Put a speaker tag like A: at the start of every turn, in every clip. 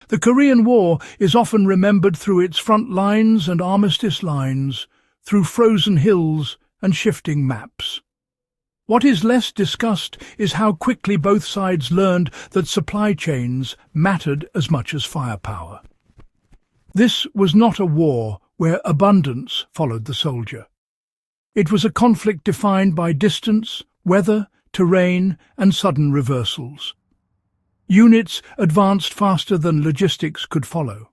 A: The Korean War is often remembered through its front lines and armistice lines, through frozen hills and shifting maps. What is less discussed is how quickly both sides learned that supply chains mattered as much as firepower. This was not a war where abundance followed the soldier. It was a conflict defined by distance, weather, terrain, and sudden reversals. Units advanced faster than logistics could follow.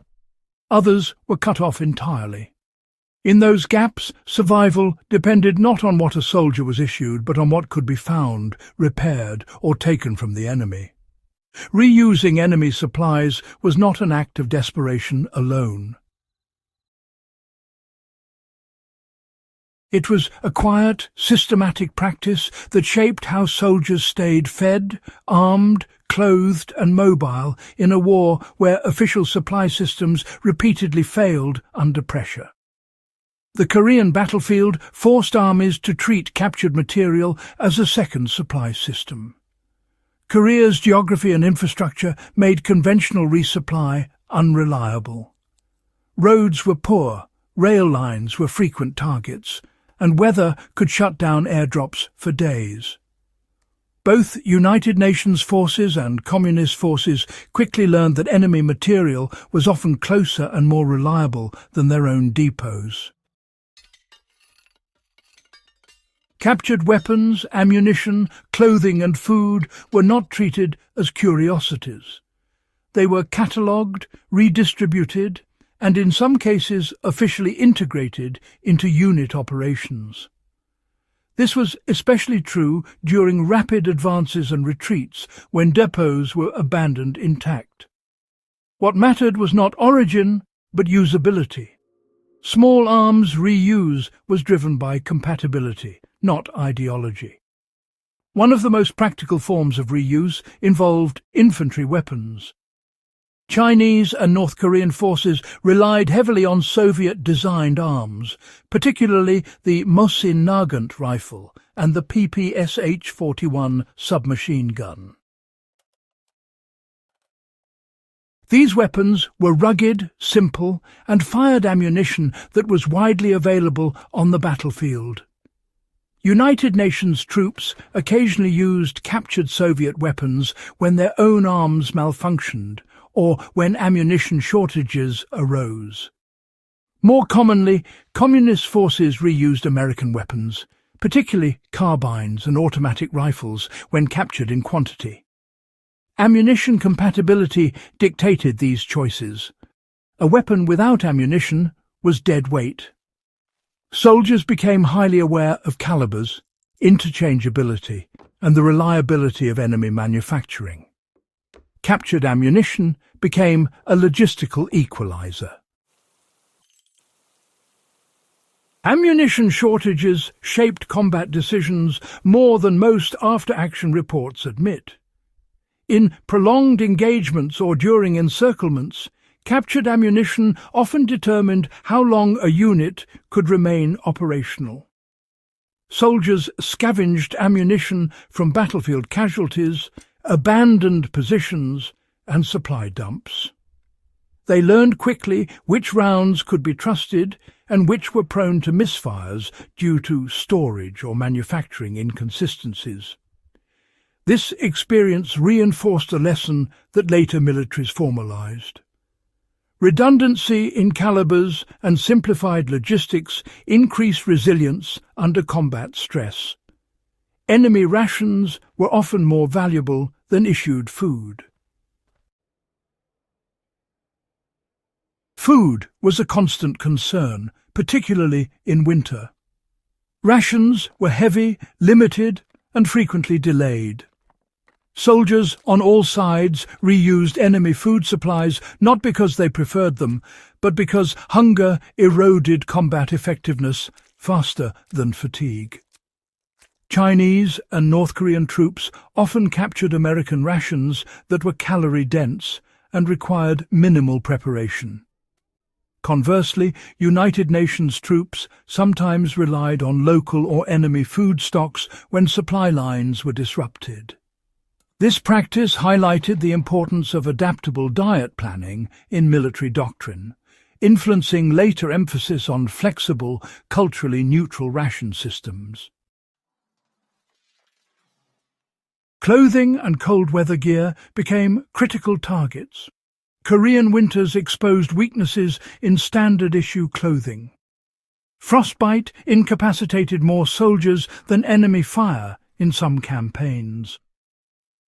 A: Others were cut off entirely. In those gaps, survival depended not on what a soldier was issued, but on what could be found, repaired, or taken from the enemy. Reusing enemy supplies was not an act of desperation alone. It was a quiet, systematic practice that shaped how soldiers stayed fed, armed, clothed and mobile in a war where official supply systems repeatedly failed under pressure. The Korean battlefield forced armies to treat captured material as a second supply system. Korea's geography and infrastructure made conventional resupply unreliable. Roads were poor, rail lines were frequent targets, and weather could shut down airdrops for days. Both United Nations forces and Communist forces quickly learned that enemy material was often closer and more reliable than their own depots. Captured weapons, ammunition, clothing and food were not treated as curiosities. They were catalogued, redistributed, and in some cases officially integrated into unit operations. This was especially true during rapid advances and retreats when depots were abandoned intact. What mattered was not origin, but usability. Small arms reuse was driven by compatibility, not ideology. One of the most practical forms of reuse involved infantry weapons. Chinese and North Korean forces relied heavily on Soviet-designed arms, particularly the Mosin Nagant rifle and the PPSH-41 submachine gun. These weapons were rugged, simple, and fired ammunition that was widely available on the battlefield. United Nations troops occasionally used captured Soviet weapons when their own arms malfunctioned, or when ammunition shortages arose. More commonly, Communist forces reused American weapons, particularly carbines and automatic rifles, when captured in quantity. Ammunition compatibility dictated these choices. A weapon without ammunition was dead weight. Soldiers became highly aware of calibers, interchangeability, and the reliability of enemy manufacturing. Captured ammunition became a logistical equalizer. Ammunition shortages shaped combat decisions more than most after-action reports admit. In prolonged engagements or during encirclements, captured ammunition often determined how long a unit could remain operational. Soldiers scavenged ammunition from battlefield casualties, abandoned positions, and supply dumps. They learned quickly which rounds could be trusted and which were prone to misfires due to storage or manufacturing inconsistencies. This experience reinforced a lesson that later militaries formalized. Redundancy in calibers and simplified logistics increased resilience under combat stress. Enemy rations were often more valuable than issued food. Food was a constant concern, particularly in winter. Rations were heavy, limited, and frequently delayed. Soldiers on all sides reused enemy food supplies not because they preferred them, but because hunger eroded combat effectiveness faster than fatigue. Chinese and North Korean troops often captured American rations that were calorie-dense and required minimal preparation. Conversely, United Nations troops sometimes relied on local or enemy food stocks when supply lines were disrupted. This practice highlighted the importance of adaptable diet planning in military doctrine, influencing later emphasis on flexible, culturally neutral ration systems. Clothing and cold weather gear became critical targets. Korean winters exposed weaknesses in standard-issue clothing. Frostbite incapacitated more soldiers than enemy fire in some campaigns.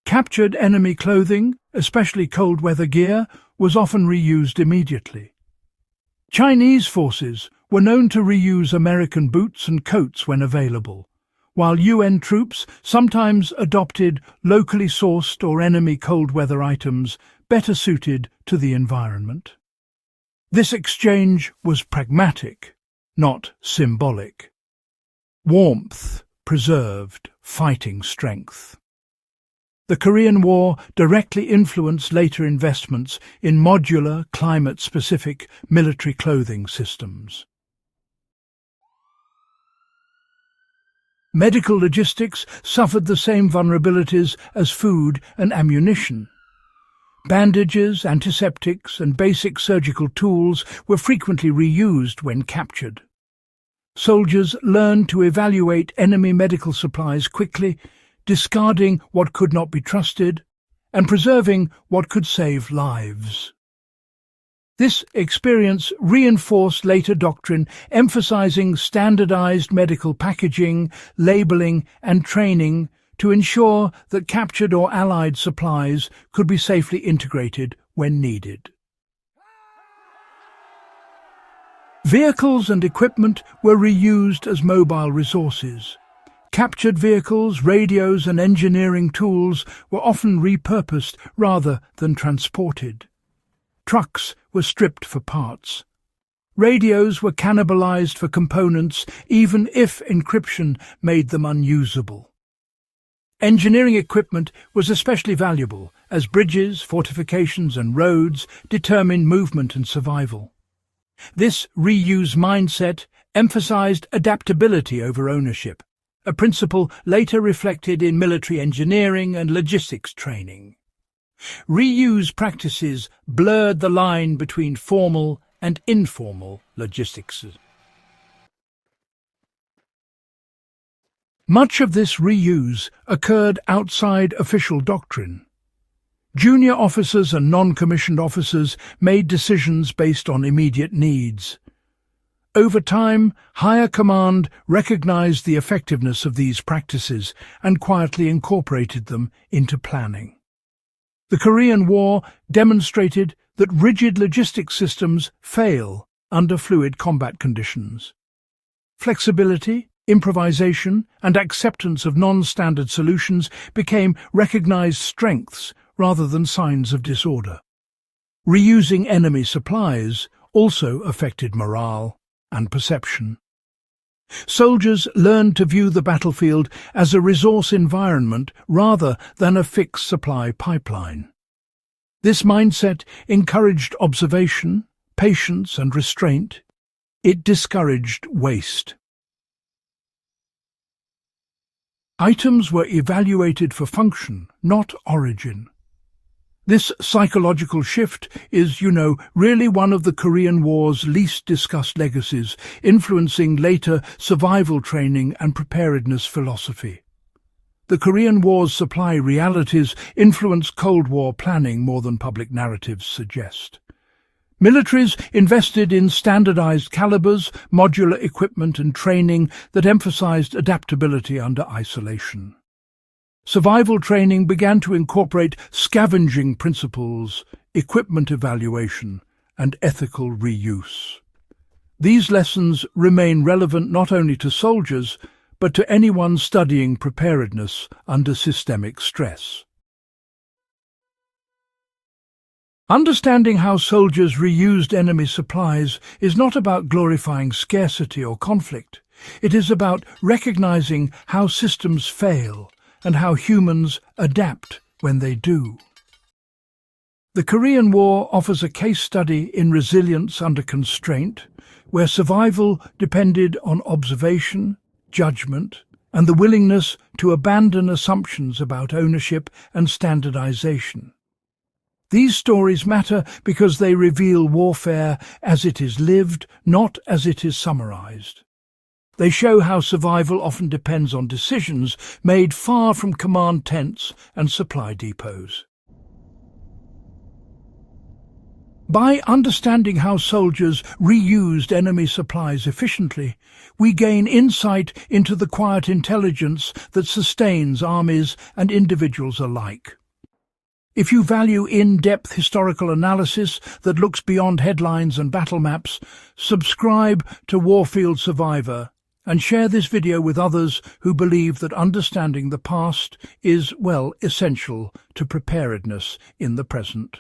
A: Captured enemy clothing, especially cold weather gear, was often reused immediately. Chinese forces were known to reuse American boots and coats when available, while UN troops sometimes adopted locally sourced or enemy cold weather items better suited to the environment. This exchange was pragmatic, not symbolic. Warmth preserved fighting strength. The Korean War directly influenced later investments in modular, climate-specific military clothing systems. Medical logistics suffered the same vulnerabilities as food and ammunition. Bandages, antiseptics, and basic surgical tools were frequently reused when captured. Soldiers learned to evaluate enemy medical supplies quickly, discarding what could not be trusted and preserving what could save lives. This experience reinforced later doctrine, emphasizing standardized medical packaging, labeling, and training to ensure that captured or allied supplies could be safely integrated when needed. Vehicles and equipment were reused as mobile resources. Captured vehicles, radios, and engineering tools were often repurposed rather than transported. Trucks were stripped for parts. Radios were cannibalized for components, even if encryption made them unusable. Engineering equipment was especially valuable, as bridges, fortifications, and roads determined movement and survival. This reuse mindset emphasized adaptability over ownership, a principle later reflected in military engineering and logistics training. Reuse practices blurred the line between formal and informal logistics. Much of this reuse occurred outside official doctrine. Junior officers and non-commissioned officers made decisions based on immediate needs. Over time, higher command recognized the effectiveness of these practices and quietly incorporated them into planning. The Korean War demonstrated that rigid logistics systems fail under fluid combat conditions. Flexibility, improvisation, and acceptance of non-standard solutions became recognized strengths rather than signs of disorder. Reusing enemy supplies also affected morale and perception. Soldiers learned to view the battlefield as a resource environment rather than a fixed supply pipeline. This mindset encouraged observation, patience, and restraint. It discouraged waste. Items were evaluated for function, not origin. This psychological shift is, really one of the Korean War's least discussed legacies, influencing later survival training and preparedness philosophy. The Korean War's supply realities influenced Cold War planning more than public narratives suggest. Militaries invested in standardized calibers, modular equipment, and training that emphasized adaptability under isolation. Survival training began to incorporate scavenging principles, equipment evaluation, and ethical reuse. These lessons remain relevant not only to soldiers, but to anyone studying preparedness under systemic stress. Understanding how soldiers reused enemy supplies is not about glorifying scarcity or conflict. It is about recognizing how systems fail and how humans adapt when they do. The Korean War offers a case study in resilience under constraint, where survival depended on observation, judgment, and the willingness to abandon assumptions about ownership and standardization. These stories matter because they reveal warfare as it is lived, not as it is summarized. They show how survival often depends on decisions made far from command tents and supply depots. By understanding how soldiers reused enemy supplies efficiently, we gain insight into the quiet intelligence that sustains armies and individuals alike. If you value in-depth historical analysis that looks beyond headlines and battle maps, subscribe to Warfield Survivor and share this video with others who believe that understanding the past is, well, essential to preparedness in the present.